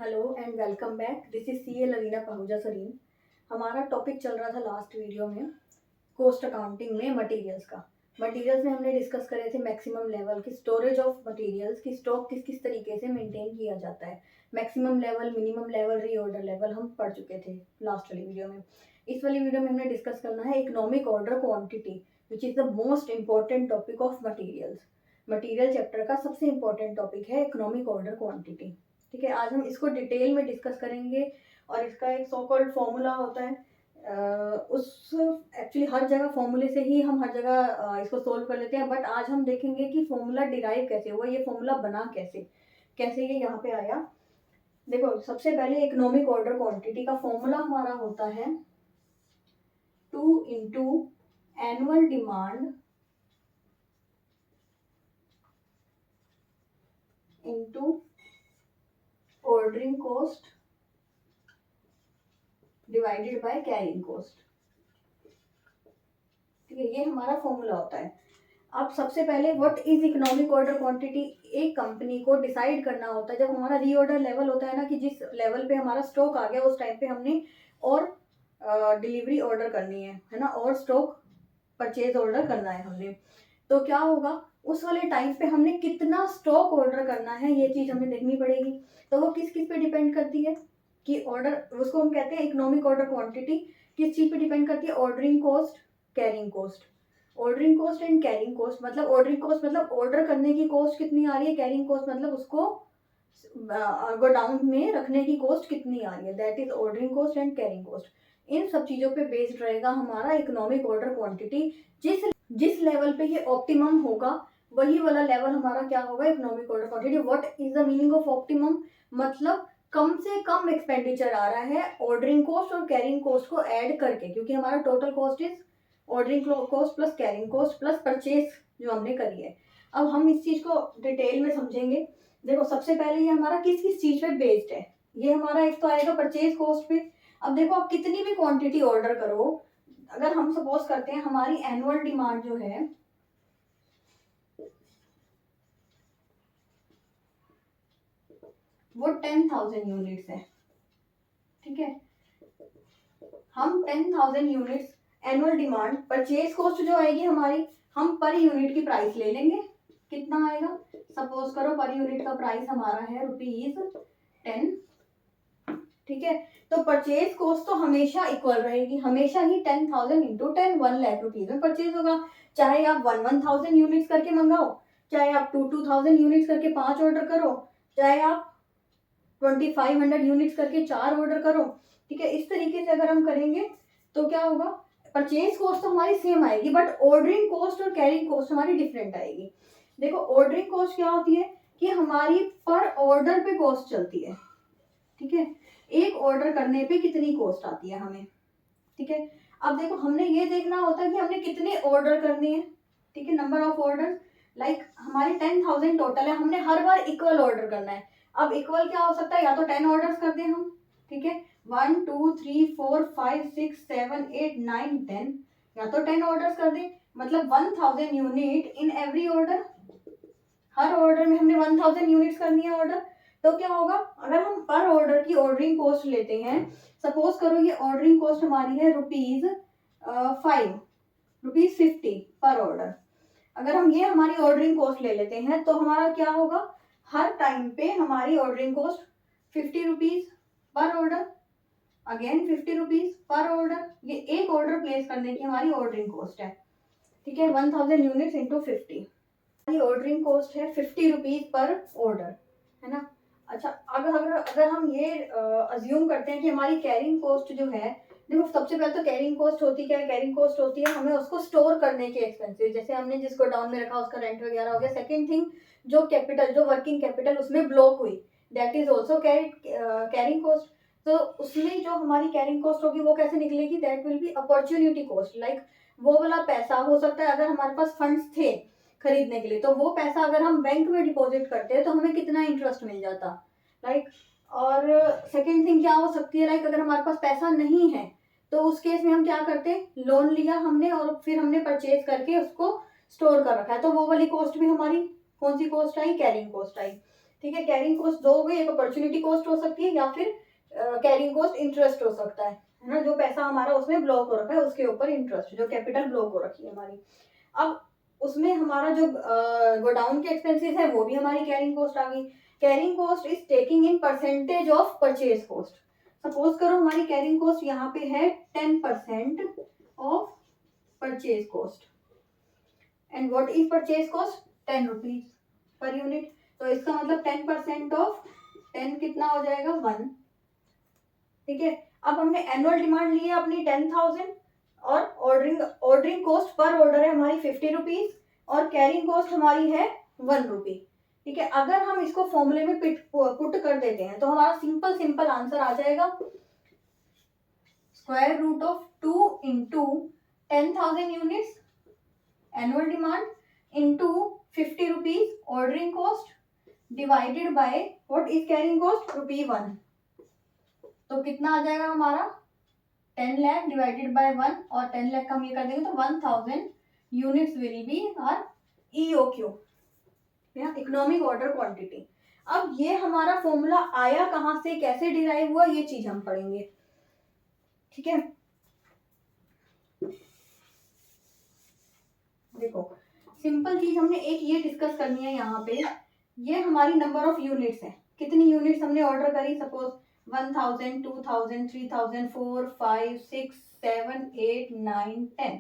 Hello and welcome back. This is C A Lavina Pahuja Sarin. हमारा topic चल रहा था लास्ट वीडियो में कॉस्ट अकाउंटिंग में मटेरियल्स का। मटेरियल्स में हमने डिस्कस करे थे मैक्सिमम लेवल की स्टोरेज ऑफ मटेरियल्स की, स्टॉक किस किस तरीके से मेंटेन किया जाता है। Maximum level, minimum level, reorder level हम पढ़ चुके थे लास्ट वाली वीडियो में। इस वाली वीडियो में हमने डिस्कस करना है economic order quantity, which is the most important topic of materials. Material chapter का सबसे इंपॉर्टेंट टॉपिक है इकोनॉमिक ऑर्डर क्वांटिटी। ठीक है, आज हम इसको डिटेल में डिस्कस करेंगे और इसका एक सो कॉल्ड फॉर्मूला होता है। उस एक्चुअली हर जगह फॉर्मूले से ही हम हर जगह इसको सोल्व कर लेते हैं, बट आज हम देखेंगे कि फॉर्मूला डिराइव कैसे हुआ, ये फॉर्मूला बना कैसे, कैसे ये यहाँ पे आया। देखो, सबसे पहले इकोनॉमिक ऑर्डर क्वांटिटी का फॉर्मूला हमारा होता है 2 into annual demand into ordering cost divided by carrying cost. ठीक है, ये हमारा फॉर्मूला होता है। अब सबसे पहले what is economic order quantity, एक कंपनी को डिसाइड करना होता है जब हमारा रीऑर्डर लेवल होता है ना, कि जिस लेवल पे हमारा स्टॉक आ गया उस टाइम पे हमने और डिलीवरी ऑर्डर करनी है ना, और स्टॉक परचेज ऑर्डर करना है हमने। तो क्या होगा, उस वाले टाइम पे हमने कितना स्टॉक ऑर्डर करना है, ये चीज हमें देखनी पड़ेगी। तो वो किस किस पे डिपेंड करती है कि ऑर्डर, उसको हम कहते हैं इकोनॉमिक ऑर्डर क्वांटिटी। किस चीज पे डिपेंड करती है? Ordering cost, carrying cost. Ordering cost and carrying cost मतलब ऑर्डरिंग कॉस्ट मतलब ऑर्डर करने की कॉस्ट कितनी आ रही है, कैरिंग कॉस्ट मतलब उसको गोडाउन में रखने की कॉस्ट कितनी आ रही है, that is ordering cost and carrying cost. इन सब चीजों पे बेस्ड रहेगा हमारा इकोनॉमिक ऑर्डर क्वांटिटी। जिस जिस लेवल पे ये ऑप्टिमम होगा वही वाला लेवल हमारा क्या होगा, economic order quantity. What is the meaning of optimum? मतलब कम से कम एक्सपेंडिचर आ रहा है ऑर्डरिंग कॉस्ट और कैरिंग कॉस्ट को ऐड करके, क्योंकि हमारा total cost is ordering cost plus carrying cost plus purchase जो हमने करी है। अब हम इस चीज को डिटेल में समझेंगे। देखो, सबसे पहले ये हमारा किस किस चीज पे बेस्ड है। ये हमारा एक तो आएगा परचेज कॉस्ट पे। अब देखो, आप कितनी भी क्वांटिटी ऑर्डर करो, अगर हम सपोज करते हैं हमारी एनुअल डिमांड जो है वो 10,000 यूनिट्स है। ठीक है, हम 10,000 units annual demand, purchase cost जो आएगी हमारी, हम पर यूनिट की प्राइस ले लेंगे। कितना आएगा? सपोज करो पर यूनिट का प्राइस हमारा है ₹10। ठीक है, तो परचेज कॉस्ट तो हमेशा इक्वल रहेगी, हमेशा ही 10,000 इंटू 10, 1,00,000 रुपीज में परचेज होगा। चाहे आप 1,000 यूनिट्स करके मंगाओ, चाहे आप 2,000 यूनिट्स करके 5 ऑर्डर करो, चाहे आप 2,500 यूनिट्स करके 4 ऑर्डर करो। ठीक है, इस तरीके से अगर हम करेंगे तो क्या होगा, परचेज कॉस्ट तो हमारी सेम आएगी, बट ऑर्डरिंग कॉस्ट और कैरिंग कॉस्ट हमारी डिफरेंट आएगी। देखो, ऑर्डरिंग कॉस्ट क्या होती है कि हमारी पर ऑर्डर पे कॉस्ट चलती है। ठीक है, एक ऑर्डर करने पे कितनी कॉस्ट आती है हमें। ठीक है, अब देखो, हमने ये देखना होता है कि हमने कितने ऑर्डर करने हैं। ठीक है, नंबर ऑफ ऑर्डर, लाइक हमारे 10,000 टोटल है, हमने हर बार इक्वल ऑर्डर करना है। अब इक्वल क्या हो सकता है, या तो 10 ऑर्डर्स कर दें हम। ठीक है, 1 2 3 4 5 6 7 8 9 10, या तो 10 ऑर्डर्स कर दें, मतलब 1,000 unit in every order. Her order में हमने 1,000 यूनिट्स करनी है ऑर्डर। तो क्या होगा, अगर हम पर ऑर्डर की ऑर्डरिंग कॉस्ट लेते हैं, सपोज करो ये ऑर्डरिंग कॉस्ट हमारी है ₹50 पर ऑर्डर। अगर हम ये हमारी ऑर्डरिंग कॉस्ट ले लेते हैं तो हमारा क्या होगा, हर टाइम पे हमारी ऑर्डरिंग कॉस्ट ₹50 पर ऑर्डर, अगेन ₹50 पर ऑर्डर। ये एक ऑर्डर प्लेस करने की हमारी ऑर्डरिंग कॉस्ट है। ठीक है, 1,000 यूनिट्स इंटू 50, ऑर्डरिंग कॉस्ट है ₹50 पर ऑर्डर, है ना। अच्छा, अगर अगर अगर हम ये अज्यूम करते हैं कि हमारी कैरिंग कॉस्ट जो है, देखो सबसे पहले तो कैरिंग कॉस्ट होती क्या है, कैरिंग कॉस्ट होती है हमें उसको स्टोर करने के एक्सपेंसेस, जैसे हमने जिस गोडाउन में रखा उसका रेंट वगैरह हो गया। सेकंड थिंग, जो कैपिटल, जो वर्किंग कैपिटल उसमें ब्लॉक हुई, that is also carrying cost. तो उसमें जो हमारी कैरिंग कॉस्ट होगी वो कैसे निकलेगी, that will be opportunity cost. Like वो वाला पैसा हो सकता है, अगर हमारे पास फंड्स थे खरीदने के लिए, तो वो पैसा अगर हम बैंक में डिपॉजिट करते हैं तो हमें कितना इंटरेस्ट मिल जाता, लाइक। और सेकेंड थिंग क्या हो सकती है, लाइक अगर हमारे पास पैसा नहीं है तो उस केस में हम क्या करते हैं, लोन लिया हमने और फिर हमने परचेज करके उसको स्टोर कर रखा है, तो वो वाली कॉस्ट भी हमारी कौन सी कॉस्ट आई, कैरिंग कॉस्ट आई। ठीक है, कैरिंग कॉस्ट दो हो गई, एक अपॉर्चुनिटी कॉस्ट हो सकती है या फिर कैरिंग कॉस्ट इंटरेस्ट हो सकता है ना, जो पैसा हमारा उसमें ब्लॉक हो रखा है उसके ऊपर इंटरेस्ट, जो कैपिटल ब्लॉक हो रखी है हमारी। अब उसमें हमारा जो गोडाउन के एक्सपेंसेस है वो भी हमारी कैरिंग कॉस्ट आ गई। Carrying cost is taking in percentage of purchase cost. Suppose करो हमारी कैरिंग कॉस्ट यहाँ पे है 10% of purchase cost, and what is purchase cost 10 rupees per unit. तो इसका मतलब 10% ऑफ 10 कितना हो जाएगा 1। ठीक है, अब हमने एनुअल डिमांड ली है अपनी 10,000 और ऑर्डरिंग कॉस्ट पर ऑर्डर है हमारी 50 रुपीज और कैरिंग कॉस्ट हमारी है 1 रुपी। ठीक है, अगर हम इसको फॉर्मूले में पुट कर देते हैं तो हमारा सिंपल आंसर आ जाएगा square root of 2 into 10,000 units annual demand into 50 rupees ordering cost divided by what is carrying cost ₹1। तो कितना आ जाएगा हमारा 10 लाख डिवाइडेड बाय 1 और 10 लाख का हम ये कर देंगे तो 1000 units will be our EOQ, economic order quantity. अब ये हमारा फॉर्मूला आया कहां से, कैसे डिराइव हुआ, ये चीज हम पढ़ेंगे। ठीक है, देखो सिंपल चीज हमने एक ये डिस्कस करनी है यहाँ पे, ये हमारी नंबर ऑफ यूनिट्स है, कितनी यूनिट्स हमने ऑर्डर करी, सपोज 1000, 2000, 3000, 4, 5, 6, 7, 8, 9, 10।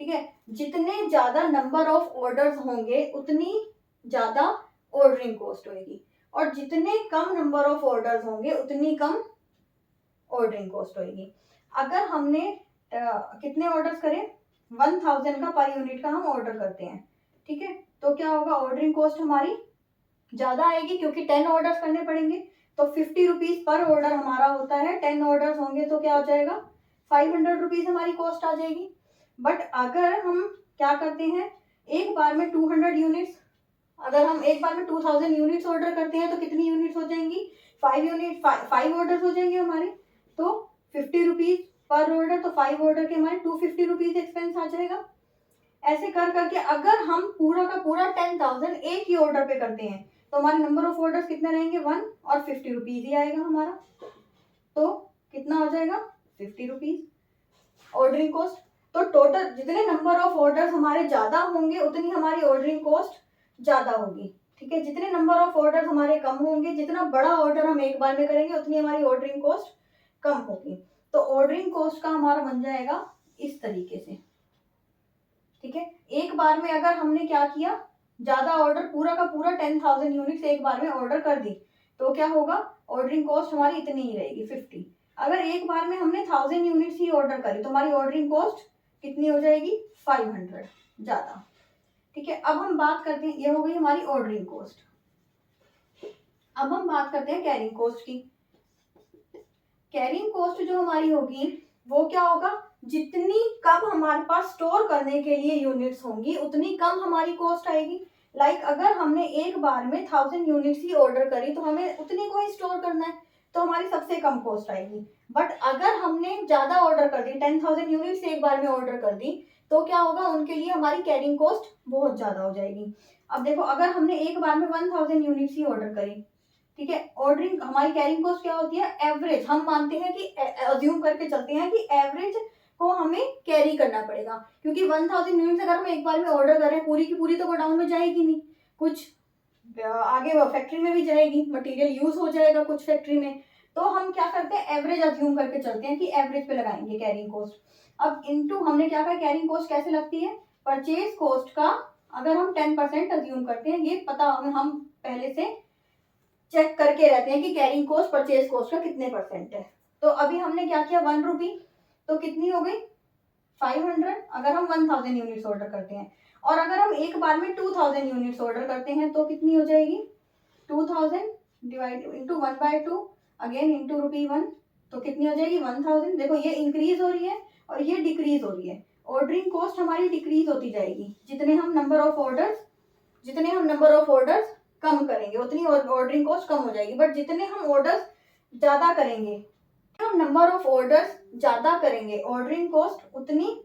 ठीक है, जितने ज्यादा नंबर ऑफ ऑर्डर्स होंगे उतनी ज्यादा ऑर्डरिंग कॉस्ट होगी और जितने कम नंबर ऑफ ऑर्डर्स होंगे उतनी कम ऑर्डरिंग कॉस्ट होगी। अगर हमने कितने ऑर्डर्स करें 1000 का पर यूनिट का हम ऑर्डर करते हैं, ठीक है, तो क्या होगा ऑर्डरिंग कॉस्ट हमारी ज्यादा आएगी क्योंकि 10 ऑर्डर्स करने पड़ेंगे। तो 50 रुपीज पर ऑर्डर हमारा होता है, 10 ऑर्डर्स होंगे तो क्या हो जाएगा 500 रुपीज हमारी कॉस्ट आ जाएगी। बट अगर हम क्या करते हैं एक बार में 200 यूनिट्स, अगर हम एक बार में 2000 यूनिट्स ऑर्डर करते हैं तो कितनी यूनिट्स हो जाएंगी 5 ऑर्डर्स हो जाएंगे हमारे, तो 50 रुपीज पर ऑर्डर, तो 5 ऑर्डर के हमारे 250 रुपीज एक्सपेंस आ जाएगा। ऐसे कर करके अगर हम पूरा का पूरा 10,000 एक ही ऑर्डर पे करते हैं तो हमारे नंबर ऑफ ऑर्डर्स कितने रहेंगे 1 और 50 रुपीज ही आएगा हमारा, तो कितना हो जाएगा 50 रुपीज ऑर्डरिंग कॉस्ट। तो टोटल जितने नंबर ऑफ ऑर्डर्स हमारे ज्यादा होंगे उतनी हमारी ऑर्डरिंग कॉस्ट ज्यादा होगी। ठीक है, जितने नंबर ऑफ ऑर्डर्स हमारे कम होंगे, जितना बड़ा ऑर्डर हम एक बार में करेंगे उतनी हमारी ऑर्डरिंग कॉस्ट कम होगी। तो ऑर्डरिंग कॉस्ट का हमारा बन जाएगा इस तरीके से। ठीक है, एक बार में अगर हमने क्या किया ज्यादा ऑर्डर पूरा का पूरा 10,000 यूनिट्स एक बार में ऑर्डर कर दी तो क्या होगा ऑर्डरिंग कॉस्ट हमारी इतनी ही रहेगी 50। अगर एक बार में हमने 1000 यूनिट्स ही ऑर्डर करी तो हमारी ऑर्डरिंग कॉस्ट कितनी हो जाएगी 500 ज्यादा। ठीक है, अब हम बात करते हैं, ये हो गई हमारी ऑर्डरिंग कॉस्ट। अब हम बात करते हैं कैरिंग कॉस्ट की। कैरिंग कॉस्ट जो हमारी होगी वो क्या होगा, जितनी कम हमारे पास स्टोर करने के लिए यूनिट्स होंगी उतनी कम हमारी कॉस्ट आएगी। लाइक अगर हमने एक बार में 1000 यूनिट्स ही ऑर्डर करी तो हमें उतनी को ही स्टोर करना है तो हमारी सबसे कम कॉस्ट आएगी। बट अगर हमने ज्यादा ऑर्डर कर दी 10,000 यूनिट्स एक बार में ऑर्डर कर दी तो क्या होगा उनके लिए हमारी कैरिंग कॉस्ट बहुत ज्यादा हो जाएगी। अब देखो अगर हमने एक बार में 1000 यूनिट्स ही ऑर्डर करी, ठीक है, ऑर्डरिंग हमारी कैरिंग कॉस्ट क्या होती है एवरेज, हम मानते हैं कि अज्यूम करके चलते हैं कि एवरेज को हमें कैरी करना पड़ेगा क्योंकि 1000 यूनिट्स अगर हम एक बार में ऑर्डर कर रहे हैं पूरी की पूरी तो गोडाउन में जाएगी नहीं, कुछ आगे फैक्ट्री में भी जाएगी, मटेरियल यूज हो जाएगा कुछ फैक्ट्री में, तो हम क्या करते हैं एवरेज अज्यूम करके चलते हैं कि एवरेज पे लगाएंगे कैरिंग कॉस्ट। अब इनटू हमने क्या कहा कैरिंग कॉस्ट कैसे लगती है, परचेज कॉस्ट का अगर हम 10% अज्यूम करते हैं, ये पता हम पहले से चेक करके रहते हैं कि कैरिंग कॉस्ट परचेज कॉस्ट का कितने परसेंट है। तो अभी हमने क्या किया 1 रुपी तो कितनी हो गई 500 अगर हम 1000 यूनिट्स ऑर्डर करते हैं, और अगर हम एक बार में 2000 यूनिट्स ऑर्डर करते हैं तो कितनी हो जाएगी 2000 डिवाइड इंटू 1/2 अगेन इंटू ₹1 तो कितनी हो जाएगी 1000। देखो ये इंक्रीज हो रही है और ये डिक्रीज हो रही है, ऑर्डरिंग कॉस्ट हमारी डिक्रीज होती जाएगी जितने हम नंबर ऑफ ऑर्डर्स कम करेंगे उतनी ऑर्डरिंग कॉस्ट कम हो जाएगी। बट जितने हम ऑर्डर्स ज्यादा करेंगे, हम नंबर ऑफ ऑर्डर्स ज्यादा करेंगे ऑर्डरिंग कॉस्ट उतनी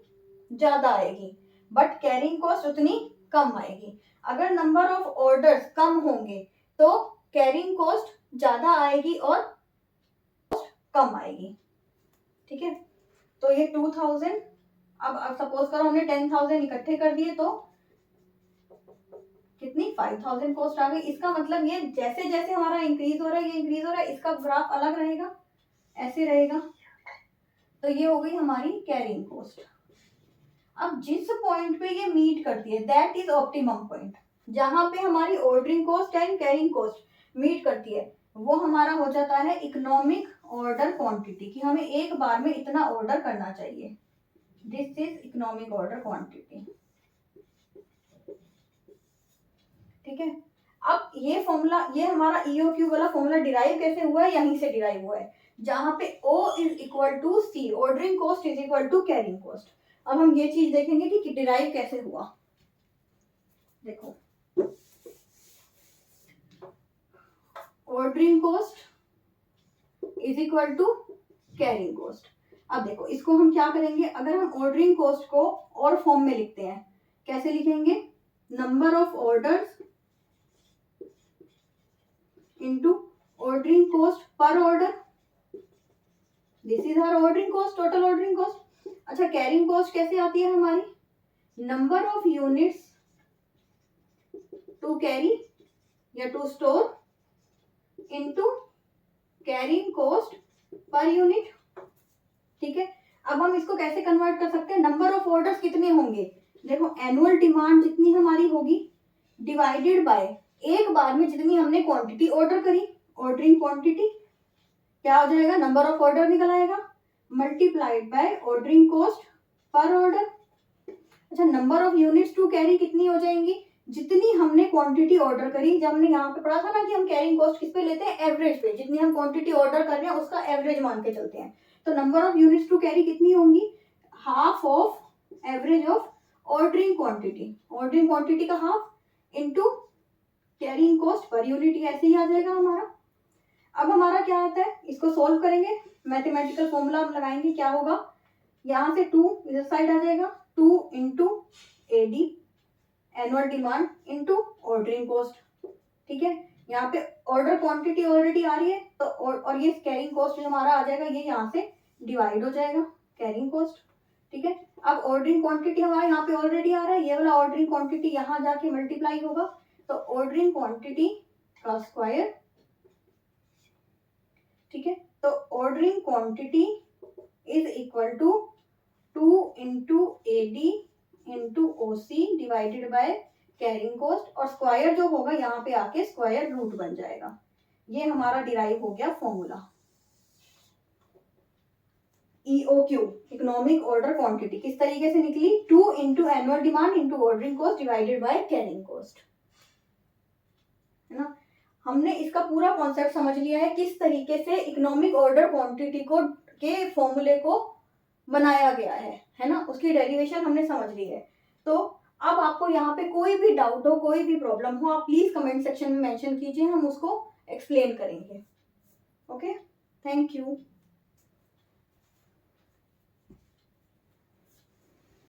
ज्यादा आएगी बट कैरिंग कॉस्ट उतनी कम आएगी। अगर नंबर ऑफ ऑर्डर्स कम होंगे तो कैरिंग कॉस्ट ज्यादा आएगी और कम आएगी, ठीक है। तो ये 2000, अब सपोज करो हमने 10,000 इकट्ठे कर दिए तो कितनी 5,000 कॉस्ट आ गई। इसका मतलब ये जैसे जैसे हमारा इंक्रीज हो रहा है, ये इंक्रीज हो रहा है, इसका ग्राफ अलग रहेगा, ऐसे रहेगा। तो ये हो गई हमारी कैरिंग कॉस्ट। अब जिस पॉइंट पे ये मीट करती है दैट इज ऑप्टिमम पॉइंट, जहां पे हमारी ordering cost and carrying cost meet करती है, वो हमारा हो जाता है इकोनॉमिक ऑर्डर क्वांटिटी, कि हमें एक बार में इतना ऑर्डर करना चाहिए। This is economic order quantity, ठीक है। अब ये फॉर्मूला, ये हमारा ईओक्यू वाला फॉर्मूला डिराइव कैसे हुआ है, यहीं से डिराइव हुआ है, जहां पे O is equal to C, ordering cost is equal to carrying cost. अब हम ये चीज देखेंगे कि डिराइव कैसे हुआ। देखो, ordering cost is equal to carrying cost. अब देखो इसको हम क्या करेंगे, अगर हम ऑर्डरिंग कॉस्ट को और फॉर्म में लिखते हैं, कैसे लिखेंगे, number of orders into ordering cost per order, this is our ordering cost, total ordering cost. अच्छा, कैरिंग कॉस्ट कैसे आती है हमारी, number of units to carry या to store into carrying cost per unit, ठीक है। अब हम इसको कैसे कन्वर्ट कर सकते हैं, नंबर ऑफ ऑर्डर्स कितने होंगे, देखो एनुअल डिमांड जितनी हमारी होगी डिवाइडेड बाय एक बार में जितनी हमने क्वांटिटी ऑर्डर करी, ऑर्डरिंग क्वांटिटी, क्या हो जाएगा, नंबर ऑफ ऑर्डर निकल आएगा, multiplied by ordering cost per order. अच्छा, number of units to carry कितनी हो जाएंगी, जितनी हमने क्वांटिटी ऑर्डर करी, जब हमने यहाँ पे पढ़ा था ना कि हम कैरिंग कॉस्ट किस पे लेते हैं, एवरेज पे, जितनी हम क्वांटिटी ऑर्डर कर रहे हैं उसका एवरेज मान के चलते हैं। तो number of units to carry कितनी होंगी, half of average of ordering quantity, ordering quantity का half into carrying cost per unit, ऐसे ही आ जाएगा हमारा। अब हमारा क्या आता है, इसको सोल्व करेंगे, मैथमेटिकल फॉर्मूला हम लगाएंगे, क्या होगा, यहाँ से 2 इधर साइड आ जाएगा, 2 into AD annual demand into ordering cost, ठीक है। यहाँ पे ऑर्डर क्वांटिटी ऑलरेडी आ रही है तो और ये कैरिंग कॉस्ट जो हमारा आ जाएगा, ये यहाँ से डिवाइड हो जाएगा कैरिंग कॉस्ट, ठीक है। अब ऑर्डरिंग क्वांटिटी हमारे यहाँ पे ऑलरेडी आ रहा है, ये वाला ऑर्डरिंग क्वांटिटी यहाँ जाके मल्टीप्लाई होगा, तो ऑर्डरिंग क्वांटिटी का स्क्वायर, ठीक है। तो ordering quantity is equal to 2 into AD into OC divided by carrying cost, और स्क्वायर जो होगा यहाँ पे आके स्क्वायर रूट बन जाएगा। ये हमारा डिराइव हो गया formula. EOQ, economic order quantity, किस तरीके से निकली, 2 into annual demand into ordering cost divided by carrying cost, है ना। हमने इसका पूरा कॉन्सेप्ट समझ लिया है, किस तरीके से इकोनॉमिक ऑर्डर क्वांटिटी को के फॉर्मूले को बनाया गया है ना, उसकी डेरिवेशन हमने समझ ली है। तो अब आपको यहाँ पे कोई भी डाउट हो, कोई भी प्रॉब्लम हो, आप प्लीज कमेंट सेक्शन में मेंशन कीजिए, हम उसको एक्सप्लेन करेंगे। Okay, thank you.